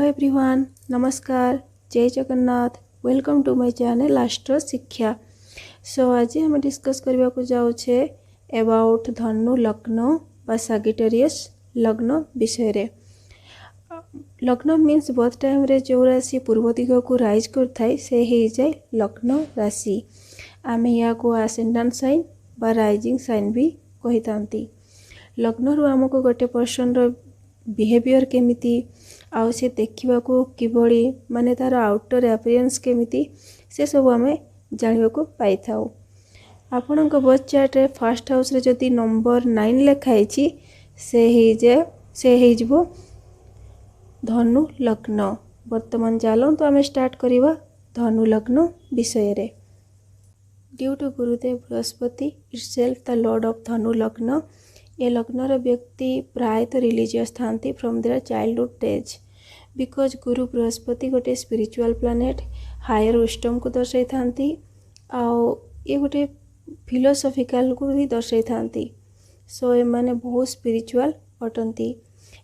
Everyone, नमस्कार, जय Jagannath. Welcome to my channel Astro Shiksha. So आज हम डिस्कस करबा को जाउछे अबाउट धनु लग्न बा सैजिटेरियस लग्न विषय रे। लग्न मीन्स बर्थ टाइम रे जो राशि पूर्व दिग को राइज करथाय से हे जाय लग्न राशि। आमे या को असेंडेंट साइन बा राइजिंग साइन भी कहितांती। लग्न रु हमको गोटे पर्सन रो बिहेवियर केमिति आउ से देखा किभली माने तार आउटर अपीयरेंस केमिति से सब आमे जानिबा को पाई थाउ। आपनक बर्थ चार्ट रे फर्स्ट हाउस रे जदि नंबर 9 लिखाई से हे जिवो धनु लग्न। वर्तमान चलो तो आमे स्टार्ट करिवा धनु लग्न विषय रे। Due to Gurudev Brihaspati itself the lord of Dhanu लग्न। ये लग्नर व्यक्ति प्रायतः रिलीजियस थांती from their childhood days because Guru Brihaspati गोटे स्पिरिचुअल प्लानेट हायर विस्टम को दर्शाई थांती आउ ये गोटे फिलोसॉफिकल को भी दर्शाई थांती। सो ए माने बहुत स्पिरिचुअल अटंती।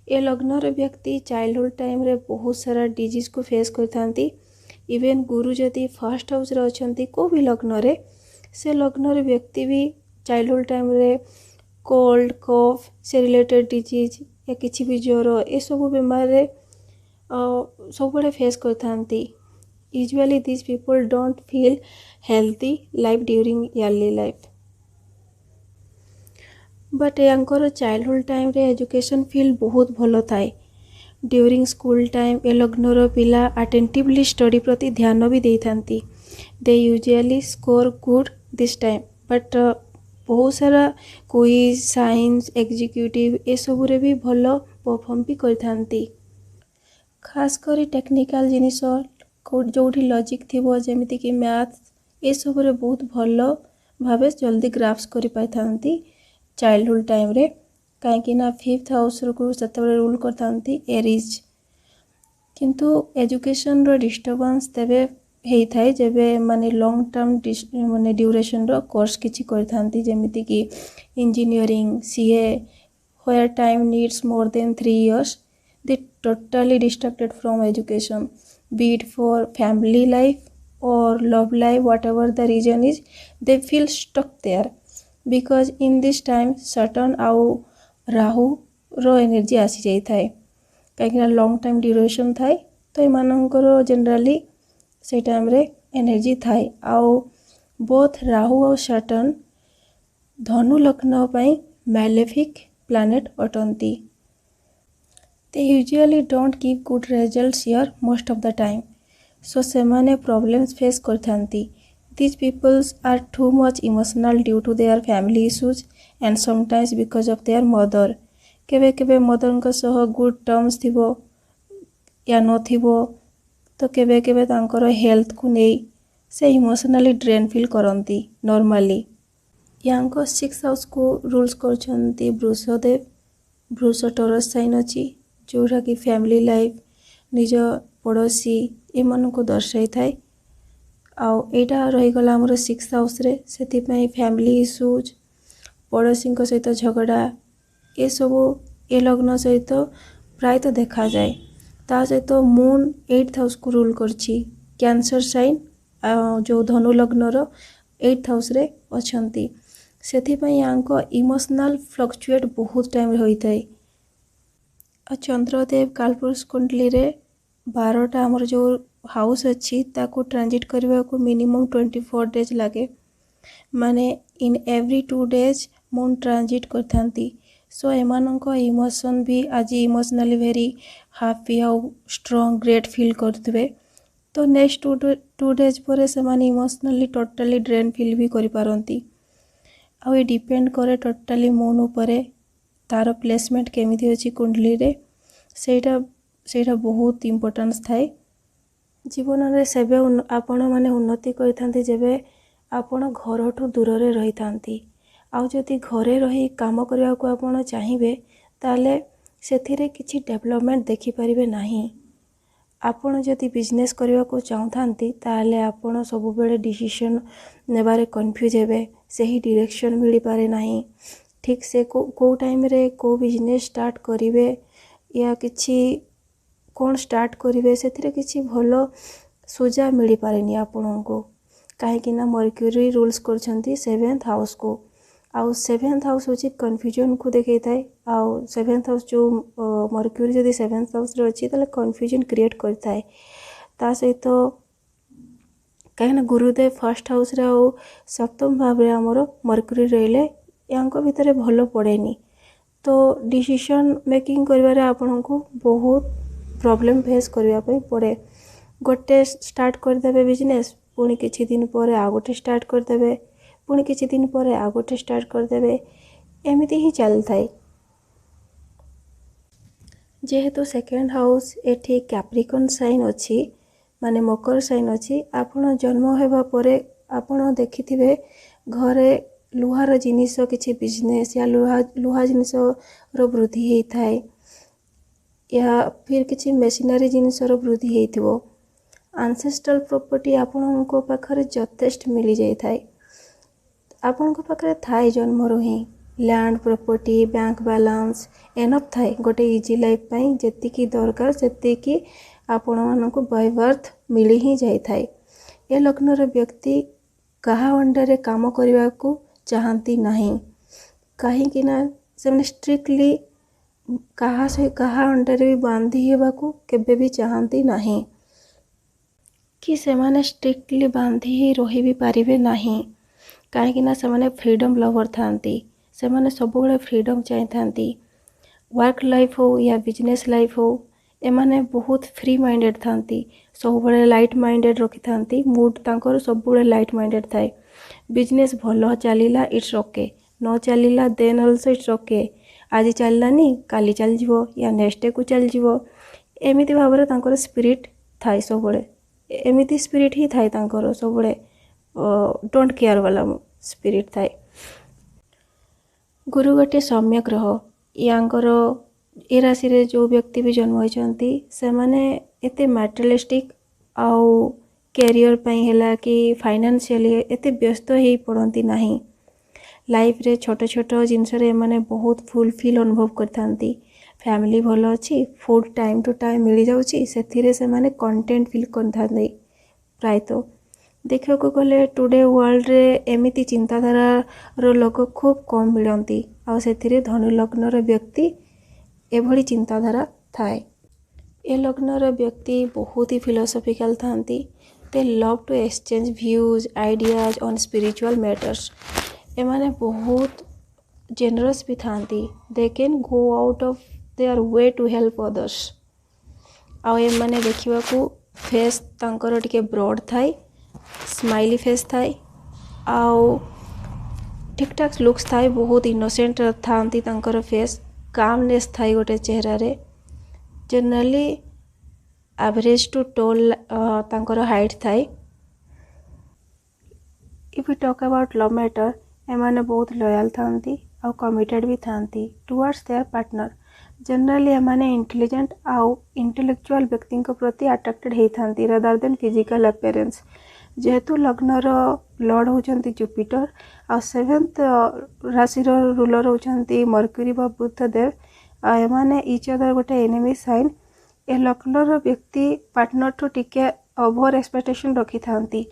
ए लग्नर व्यक्ति चाइल्डहुड टाइम रे बहुत सारा डिजीज को फेस करथांती। इवेन गुरु जदि फर्स्ट हाउस रे अछंती को भी लग्न रे से लग्नर व्यक्ति भी चाइल्डहुड टाइम रे कोल्ड कफ से रिलेटेड डिजीज या किसी भी ज्वर ये सब बीमार सब बड़े फेस करथांती। Usually this people don't feel healthy life during early life but यांकर चाइल्डहुड टाइम रे एजुकेशन फील्ड बहुत भलो थाए। ड्यूरिंग स्कूल टाइम ए लग्नर पिला अटेंटिवली स्टडी प्रति ध्यान भी देथांती। They usually score good this time but बहुत सारा क्विज साइंस एग्जीक्यूटिव ए सब रे भी भलो परफॉर्म भी करथांती। खास करी टेक्निकल जिनिस जोठी लॉजिक थिबो जेमिति कि मैथ ए सब रे बहुत भलो भावे जल्दी ग्राफ्स करि पाइथांती चाइल्डहुड टाइम रे। काहेकि ना 5th हाउस को सतबरे रूल करथांती एरीज। किंतु एजुकेशन रो डिस्टर्बेंस तबे हेई थाए जेबे माने लॉन्ग टर्म माने ड्यूरेशन रो कोर्स किछि करथांती जेमिति कि engineering CA where time needs more than 3 years. They totally distracted from education, be it for family life or love life, whatever the reason is, they feel stuck there because in this time Saturn आउ राहु रो energy आसी जाई थाए। कहीं long time duration थाए तो एमानकर generally से time रे एनर्जी थाए आउ बोथ राहु और सैटर्न धनु लग्न पई मैलेफिक प्लानेट अटंती। They usually don't give good results here most of the time. So से माने प्रॉब्लम्स फेस करथांती। These peoples are too much emotional due to their family issues and sometimes because of their mother. केबे केबे mother को सह good terms थिबो या न थिबो तो केबे केबे तांकर हेल्थ को नहीं से इमोशनली ड्रेन फील करती नॉर्मली। यांको 6th हाउस को रूल्स करछंती वृषदेव। वृष टॉरस साइन अछि जोरा कि फैमिली लाइफ निज पड़ोसी एमन को दर्शाई थाए। आउ एटा रही गला हमर 6th हाउस रे सेति पई फैमिली इश्यूज पड़ोसी को सहित झगड़ा ए सब ए लग्न सहित प्रायतः देखा जाए। ता सहित मून 8th हाउस को रूल करछि। कैंसर साइन जो धनु लग्नर 8th हाउस रे अछंती सेति पई यांको इमोशनल फ्लक्चुएट बहुत टाइम होई थाए। चंद्रदेव कालपुरुष कुंडली रे 12टा हमर जो हाउस अच्छी ताको ट्रांजिट करबा को मिनिमम 24 डेज लागे। माने in every 2 days moon transit करथांती। सो एमानक इमोशन भी आज इमोशनली वेरी हैप्पी आउ स्ट्रांग ग्रेट फील करथबे तो नेक्स्ट 2 डेज पर से माने इमोशनली टोटली ड्रेन फील भी करि पारंती। आउ ये डिपेंड करे टोटली मून उपरे तार प्लेसमेंट केमिति अछि कुंडली रे सेटा बहुत इंपोर्टेंस थाए। जीवन रे सेबे आपण माने उन्नति करिथांती जेबे आपण घर ठो दूर रे रही थांती। आउ जदि घरे रही काम करबा को आपण चाहिबे ताले सेथिरे किछि डेवलपमेंट देखि परिबे नाही। आपण जदि बिजनेस करबा को चाहथांती ताले आपण सब बेले डिसीजन नेबारे कंफ्यूज हेबे सही डायरेक्शन मिली पारे नाही। ठीक से को टाइम रे को बिजनेस स्टार्ट करिवे या किछि कौन स्टार्ट करेंगे से किसी भल सुझाव मिल पारे आपण को कहीं मर्क्यूरी रूल्स कर 7th हाउस को आउ 7th हाउस हूँ कन्फ्यूजन को देखी थाए आउ 7th हाउस जो मर्क्यूरी जब 7th हाउस अच्छी तो कन्फ्यूजन क्रिएट करता है ता सहित कहीं गुरुदेव फर्स्ट हाउस रे आउ सप्तम भाव रे आमर मर्क्यूरी रहिले या भितर भल पड़ेनी तो डिसीजन मेकिंग करिवारे आपन को बहुत प्रॉब्लम फेस करने पड़े गोटे स्टार्ट करदे बिजनेस पुणी किछि दिन पर आ गोटे स्टार्ट करदे पुणी किछि दिन पर आ गोटे स्टार्ट करदे एमती ही चल थाए जेहेतु सेकेंड हाउस एठी कैप्रिकॉर्न साइन अच्छी माने मकर साइन अच्छी आपण जन्म होगा परे आपण देखिथिबे घरे लुहार जिनिस किछि बिजनेस या लुहा जिनिस रो वृद्धि होता है या फिर किछि मेसिनरी जिनिस रो वृद्धि होइथिबो आंसेस्ट्रल प्रॉपर्टी आपण को पाखरे जथेष्ट मिली जाई थाए आपण को पाखरे थाए जन्मरो ही land property bank balance enough थाए गोटे इजी लाइफ पई जेति की दरकार सेति की आपण मान को बाय बर्थ मिली ही जाई थाए ए लग्न रे व्यक्ति कहा अंडर रे काम करबा को चाहती नहीं कहीं कि ना से स्ट्रिक्टली कहा अंडर भी बांधी हेबा को केबे भी चाहती नहीं कि सेमाने स्ट्रिक्टली बांधी ही रही भी पारिबे नहीं कहीं से फ्रीडम लवर थांती सेमाने सबुबले फ्रीडम चाहि थांती वर्क लाइफ हो या बिजनेस लाइफ हो एमाने बहुत फ्री माइंडेड थांती सबुबले लाइट माइंडेड रखि थांती मूड तांकर सबुबले लाइट माइंडेड थाए बिजनेस भल चलिला इट्स ओके न चलिला देन ऑल्सो इट्स ओके आज चललानी काली चल जिवो या नेक्स्ट डे को चल जिवो एमिति भाबरे तांकर स्पिरिट थाए सबुबले एमिति स्पिरिट ही थाए तांकर सबुबले डोंट केयर वाला स्पिरिट थाए गुरु गोटे सौम्य ग्रह यांकर ए राशि रे जो व्यक्ति भी जन्म होइचंती से माने एते मटेरियलिस्टिक आउ कैरियर पई हैला कि फाइनेंशियली एते व्यस्त ही पड़ती नहीं लाइफ रे छोट छोट जिनस रे माने बहुत फुलफिल अनुभव करथांती फैमिली भल अच्छी फूड टाइम टू टाइम मिल जाउची सेथिरे से माने कंटेंट फील करथांती प्रायतः देखा को गले टुडे वर्ल्ड रे एमिति चिंताधारा रो लोक खूब कम मिलती आ सेथिरे धनु लग्न रो व्यक्ति एभली चिंताधारा थाए ए लग्न रो व्यक्ति बहुत ही फिलोसॉफिकल थांती they love to exchange views ideas on spiritual matters एमाने बहुत जेनरस भी थांती they can go out of their way to help others आ एमाने देखिबा को फेस तांकर टिके ब्रॉड थाए स्माइली फेस थाए आउ ठीक ठाक लुक्स थाए बहुत इनोसेंट थांती तांकर फेस कामनेस थाए गोटे चेहरा रे जनरली एवरेज टू टोल तांकर हाइट थाए if you talk about love matter एमाने बहुत लॉयल थांती आउ कमिटेड भी थांती टुवर्ड्स देयर पार्टनर जनरली एमाने इंटेलिजेंट आउ इंटेलेक्चुअल व्यक्ति प्रति अट्रैक्टेड होती रादर देन फिजिकल अपीयरेंस जेहेतु लग्नर लॉर्ड होचंती जुपिटर आ 7th राशि रूलर होचंती मर्क्यूरी बा बुध देव एमाने इच अदर गोटे एनिमी साइन ए लग्नर व्यक्ति पार्टनर ठू टिके ओवर एक्सपेक्टेशन रखी थांती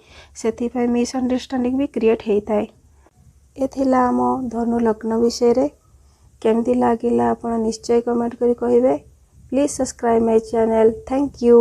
सेथिफाई मिसअंडरस्टैंडिंग भी क्रिएट होता है एथिला आम धनु लग्न विषय रे केमती लागिला आपण निश्चय कमेंट करी कहिबे please subscribe my channel thank you.